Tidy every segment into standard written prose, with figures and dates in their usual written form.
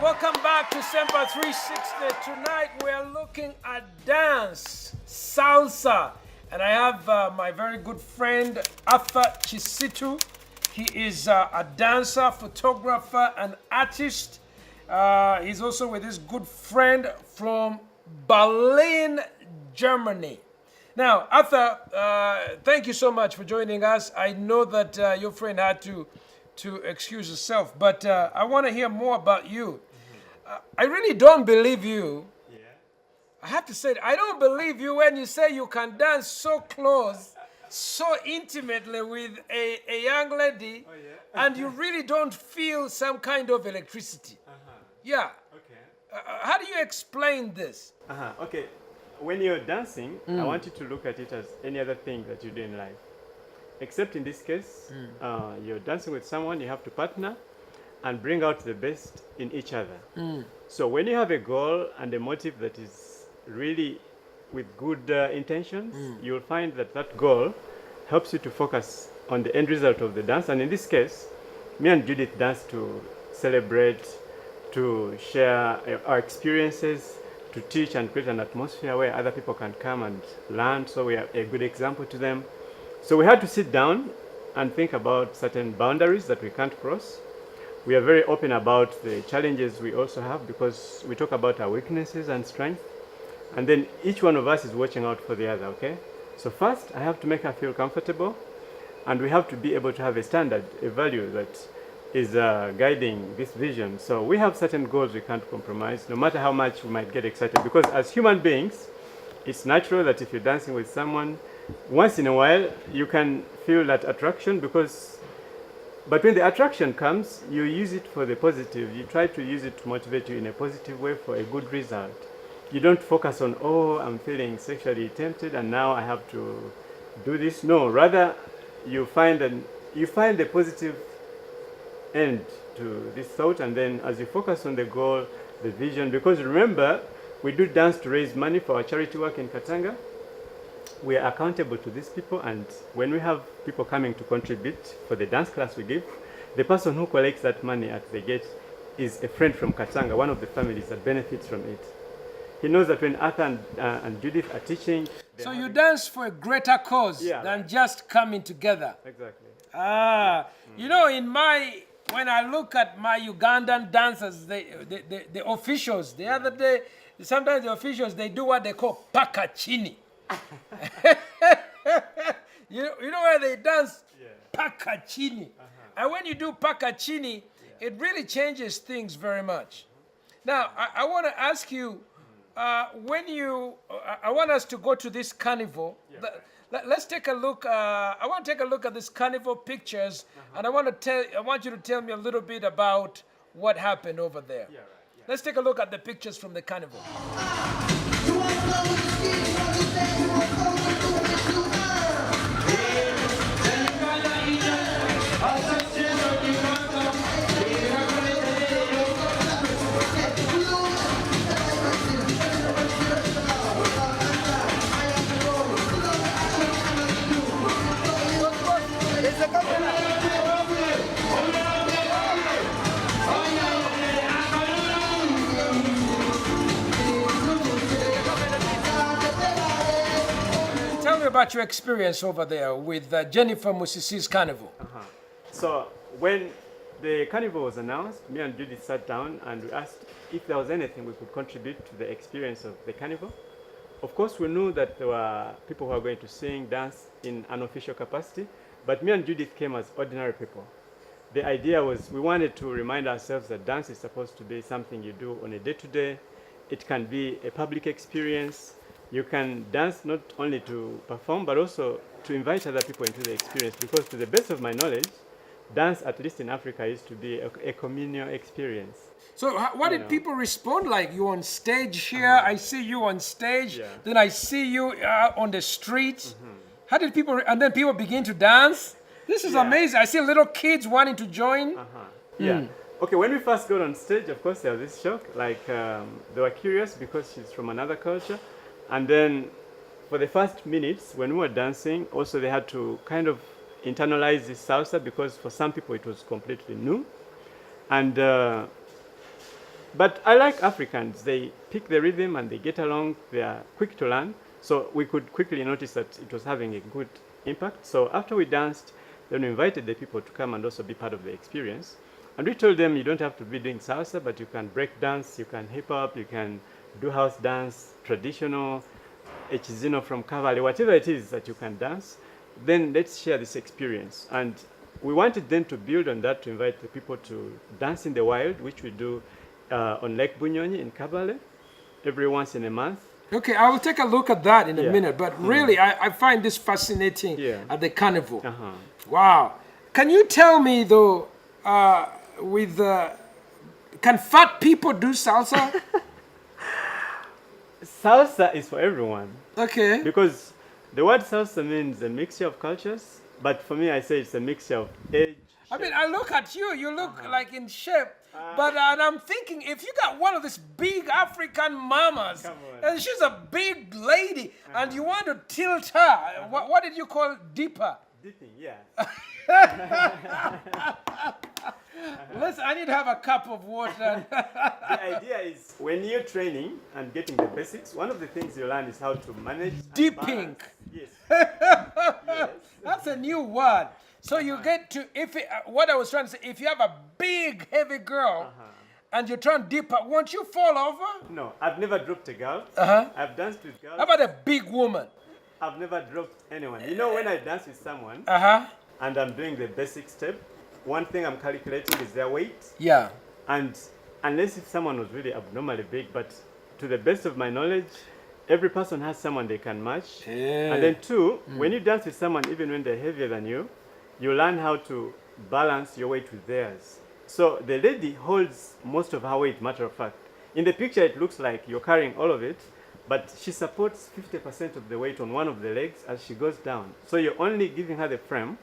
welcome back to Sempa 360. Tonight we are looking at dance, salsa. And I have my very good friend, Arthur Chisitu. He is a dancer, photographer, and artist. He's also with his good friend from Berlin, Germany. Now, Arthur, thank you so much for joining us. I know that your friend had to excuse herself, but I want to hear more about you. I really don't believe you. Yeah. I have to say, I don't believe you when you say you can dance so close, so intimately with a young lady, Oh, yeah. and you really don't feel some kind of electricity. Yeah. Okay. How do you explain this? Okay. When you're dancing, I want you to look at it as any other thing that you do in life. Except in this case, you're dancing with someone, you have to partner and bring out the best in each other. So when you have a goal and a motive that is really with good intentions, you'll find that that goal helps you to focus on the end result of the dance. And in this case, me and Judith dance to celebrate, to share our experiences, to teach and create an atmosphere where other people can come and learn. So we are a good example to them. So we had to sit down and think about certain boundaries that we can't cross. We are very open about the challenges we also have because we talk about our weaknesses and strengths. And then each one of us is watching out for the other, okay? So first, I have to make her feel comfortable, and we have to be able to have a standard, a value that is guiding this vision. So we have certain goals we can't compromise, no matter how much we might get excited. Because as human beings, it's natural that if you're dancing with someone, once in a while, you can feel that attraction but when the attraction comes, you use it for the positive. You try to use it to motivate you in a positive way for a good result. You don't focus on, oh, I'm feeling sexually tempted and now I have to do this. No, rather you find the positive end to this thought, and then as you focus on the goal, the vision, because remember, we do dance to raise money for our charity work in Katanga. We are accountable to these people, and when we have people coming to contribute for the dance class we give, the person who collects that money at the gate is a friend from Katanga, one of the families that benefits from it. He knows that when Arthur and Judith are teaching... So you dance for a greater cause than just coming together. Exactly. You know, when I look at my Ugandan dancers, the officials, the other day, sometimes the officials, they do what they call pakachini. you know where they dance? Pakachini. And when you do pakachini, it really changes things very much. Now, I want to ask you, I want us to go to this carnival. Let's take a look. I want to take a look at this carnival pictures, and I want you to tell me a little bit about what happened over there. Let's take a look at the pictures from the carnival. Tell me about your experience over there with Jennifer Musisi's carnival. So when the carnival was announced, me and Judith sat down and we asked if there was anything we could contribute to the experience of the carnival. Of course, we knew that there were people who were going to sing, dance in an official capacity, but me and Judith came as ordinary people. The idea was we wanted to remind ourselves that dance is supposed to be something you do on a day-to-day. It can be a public experience. You can dance not only to perform, but also to invite other people into the experience, because to the best of my knowledge, dance, at least in Africa, used to be a communal experience. So what did people respond like? You on stage here, I see you on stage, then I see you on the street. How did people, and then people begin to dance? This is amazing. I see little kids wanting to join. Okay, when we first got on stage, of course, there was this shock. Like, they were curious because she's from another culture. And then for the first minutes, when we were dancing, also they had to kind of internalize this salsa because for some people it was completely new. And But I like Africans. They pick the rhythm and they get along. They are quick to learn. So we could quickly notice that it was having a good impact. So after we danced, then we invited the people to come and also be part of the experience. And we told them you don't have to be doing salsa, but you can break dance, you can hip hop, you can do house dance, traditional, Echizino from Cavalry, whatever it is that you can dance, then let's share this experience. And we wanted then to build on that to invite the people to dance in the wild, which we do on Lake Bunyonyi in Kabale every once in a month. Okay, I will take a look at that in a Yeah. minute, but really, I find this fascinating Yeah. at the carnival. Uh-huh. Wow. Can you tell me, though, can fat people do salsa? Salsa is for everyone Okay. because the word salsa means a mixture of cultures, but for me, I say it's a mixture of age. I mean, I look at you, you look like in shape, but and I'm thinking if you got one of these big African mamas, Come on. and she's a big lady, and you want to tilt her, what did you call deeper? Dipping, yeah. Listen, I need to have a cup of water. The idea is when you're training and getting the basics, one of the things you learn is how to manage and Dipping. balance. Yes. Yes. That's a new word. So you get to, what I was trying to say, if you have a big, heavy girl, and you try and dip her, won't you fall over? No, I've never dropped a girl. Uh-huh. I've danced with girls. How about a big woman? I've never dropped anyone. You know, when I dance with someone Uh-huh. and I'm doing the basic step, one thing I'm calculating is their weight. Yeah. And unless if someone was really abnormally big, but to the best of my knowledge, every person has someone they can match. Yeah. And then two, when you dance with someone, even when they're heavier than you learn how to balance your weight with theirs. So the lady holds most of her weight, matter of fact. In the picture, it looks like you're carrying all of it, but she supports 50% of the weight on one of the legs as she goes down. So you're only giving her the frame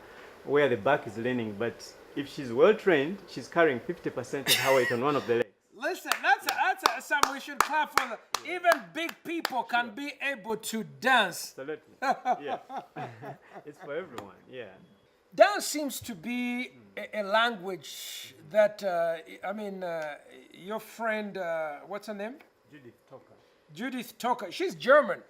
where the back is leaning, but if she's well trained, she's carrying 50% of her weight on one of the legs. Listen, that's something we should clap for. Even big people can be able to dance. Absolutely. Yeah. It's for everyone, yeah. Dance seems to be a language that, your friend, what's her name? Judith Toker. Judith Toker. She's German.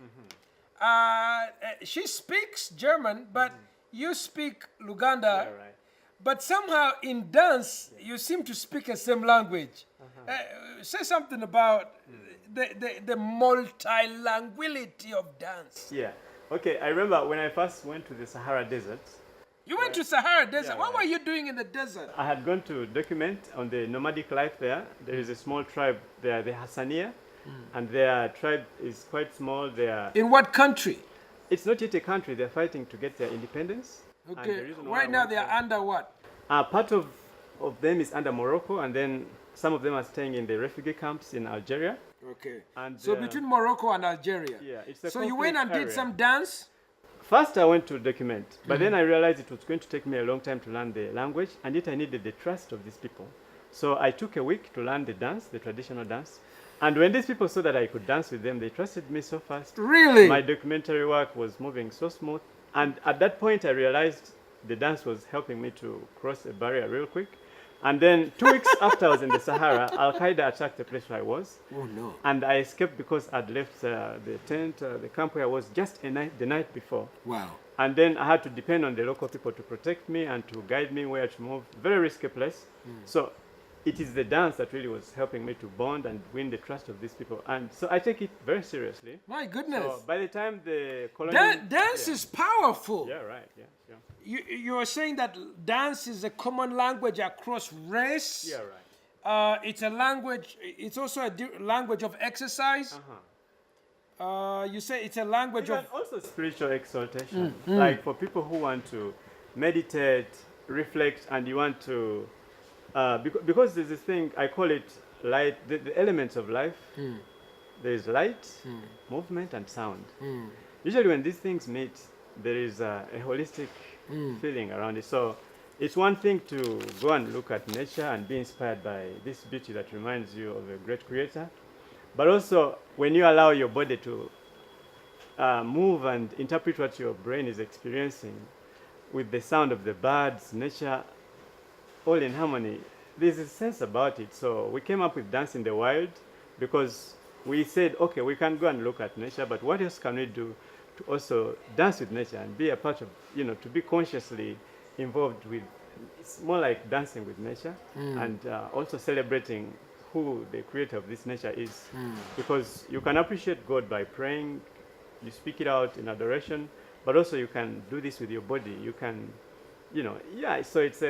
She speaks German, but you speak Luganda. Yeah, right. But somehow in dance, you seem to speak the same language. Say something about the multilinguality of dance. Yeah. Okay, I remember when I first went to the Sahara Desert, You went to Sahara Desert. Yeah, What right. were you doing in the desert? I had gone to document on the nomadic life there. There is a small tribe there, the Hassaniya, and their tribe is quite small. In what country? It's not yet a country. They're fighting to get their independence. And the Okay. reason why Right I now went they are there- under what? Part of them is under Morocco, and then some of them are staying in the refugee camps in Algeria. Okay. And, So between Morocco and Algeria. Yeah, it's a So you went and conflict did area. some dance? First, I went to document, but then I realized it was going to take me a long time to learn the language, and yet I needed the trust of these people. So I took a week to learn the dance, the traditional dance. And when these people saw that I could dance with them, they trusted me so fast. Really? My documentary work was moving so smooth. And at that point, I realized the dance was helping me to cross a barrier real quick. And then 2 weeks after I was in the Sahara, Al Qaeda attacked the place where I was. Oh no. And I escaped because I'd left the tent, the camp where I was just the night before. Wow. And then I had to depend on the local people to protect me and to guide me where to move. Very risky place. So it is the dance that really was helping me to bond and win the trust of these people. And so I take it very seriously. My goodness. So by the time the colony... Dance is powerful. Yeah, right. Yeah, yeah. You are saying that dance is a common language across race. Yeah, right. It's a language. It's also a language of exercise. You say it's a language And of. also spiritual exaltation. Like for people who want to meditate, reflect, and you want to... because there's this thing, I call it light, the elements of life. There is light, movement, and sound. Usually when these things meet, there is a holistic feeling around it. So it's one thing to go and look at nature and be inspired by this beauty that reminds you of a great creator. But also when you allow your body to move and interpret what your brain is experiencing with the sound of the birds, nature, all in harmony, there's a sense about it. So we came up with Dance in the Wild because we said, okay, we can go and look at nature, but what else can we do to also dance with nature and be a part of, to be consciously involved with, it's more like dancing with nature and also celebrating who the creator of this nature is. Because you can appreciate God by praying, you speak it out in adoration, but also you can do this with your body. You can, so it's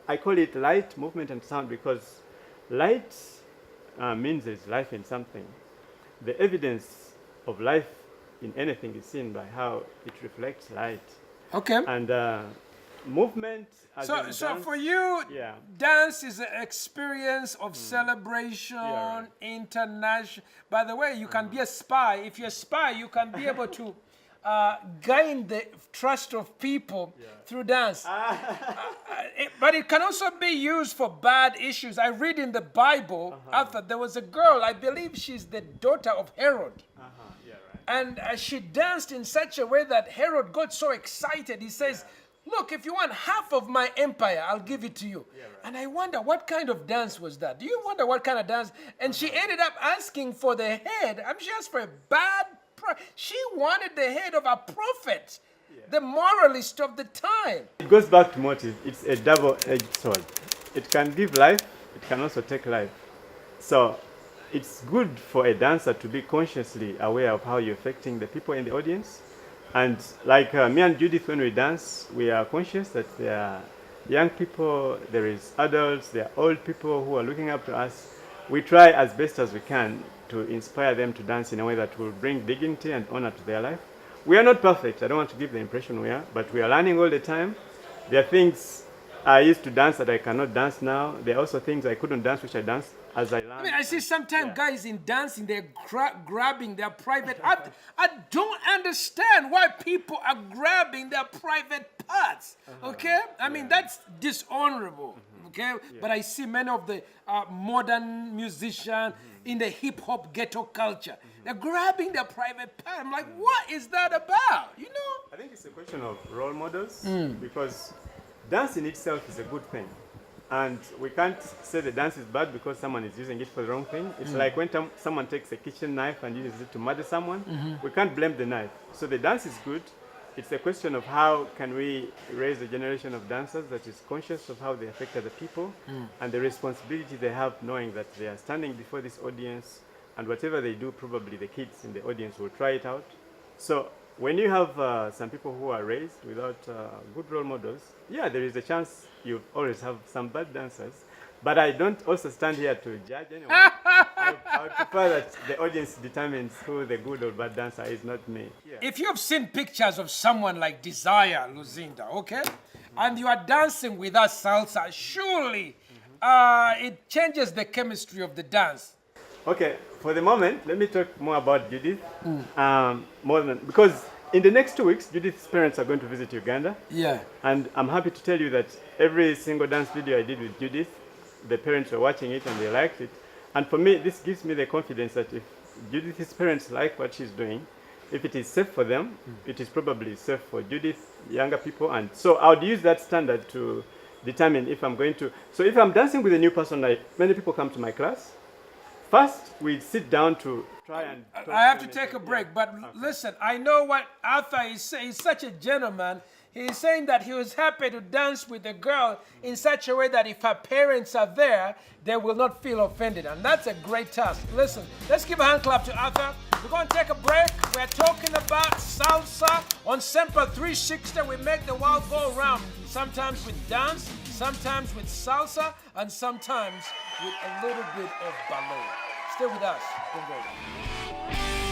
I call it light, movement, and sound because light means there's life in something. The evidence of life in anything is seen by how it reflects light. Okay. And movement. So for you, dance is an experience of celebration, international. By the way, you can be a spy. If you're a spy, you can be able to gain the trust of people through dance. But it can also be used for bad issues. I read in the Bible, Arthur, there was a girl, I believe she's the daughter of Herod. And she danced in such a way that Herod got so excited. He says, look, if you want half of my empire, I'll give it to you. And I wonder, what kind of dance was that? Do you wonder what kind of dance? And she ended up asking for the head. I'm sure it's for a bad she wanted the head of a prophet, the moralist of the time. It goes back to motive. It's a double-edged sword. It can give life, it can also take life. So it's good for a dancer to be consciously aware of how you're affecting the people in the audience. And like me and Judith, when we dance, we are conscious that there are young people, there is adults, there are old people who are looking up to us. We try as best as we can to inspire them to dance in a way that will bring dignity and honor to their life. We are not perfect. I don't want to give the impression we are, but we are learning all the time. There are things I used to dance that I cannot dance now. There are also things I couldn't dance which I danced as I learned. I mean, I see sometimes guys in dancing, they're grabbing their private... I don't understand why people are grabbing their private parts, okay? I mean, that's dishonorable, okay? But I see many of the modern musicians in the hip-hop ghetto culture. They're grabbing their private part. I'm like, what is that about, I think it's a question of role models because dance in itself is a good thing. And we can't say the dance is bad because someone is using it for the wrong thing. It's like when someone takes a kitchen knife and uses it to murder someone, we can't blame the knife. So the dance is good. It's a question of how can we raise a generation of dancers that is conscious of how they affect other people and the responsibility they have knowing that they are standing before this audience and whatever they do, probably the kids in the audience will try it out. So when you have some people who are raised without good role models, there is a chance you always have some bad dancers. But I don't also stand here to judge anyone. I would prefer that the audience determines who the good or bad dancer is, not me. If you've seen pictures of someone like Desire Luzinda, okay, and you are dancing with us salsa, surely it changes the chemistry of the dance. Okay, for the moment, let me talk more about Judith. Because in the next 2 weeks, Judith's parents are going to visit Uganda. And I'm happy to tell you that every single dance video I did with Judith, the parents were watching it and they liked it. And for me, this gives me the confidence that if Judith's parents like what she's doing, if it is safe for them, it is probably safe for Judith, younger people. And so I would use that standard to determine if I'm going to. So if I'm dancing with a new person, like many people come to my class, first we sit down to try and talk. I have to take a break, but listen, I know what Arthur is saying. He's such a gentleman. He's saying that he was happy to dance with a girl in such a way that if her parents are there, they will not feel offended. And that's a great task. Listen, let's give a hand clap to Arthur. We're going to take a break. We're talking about salsa on Sempa 360. We make the world go round. Sometimes with dance, sometimes with salsa, and sometimes with a little bit of ballet. Stay with us. Don't go away.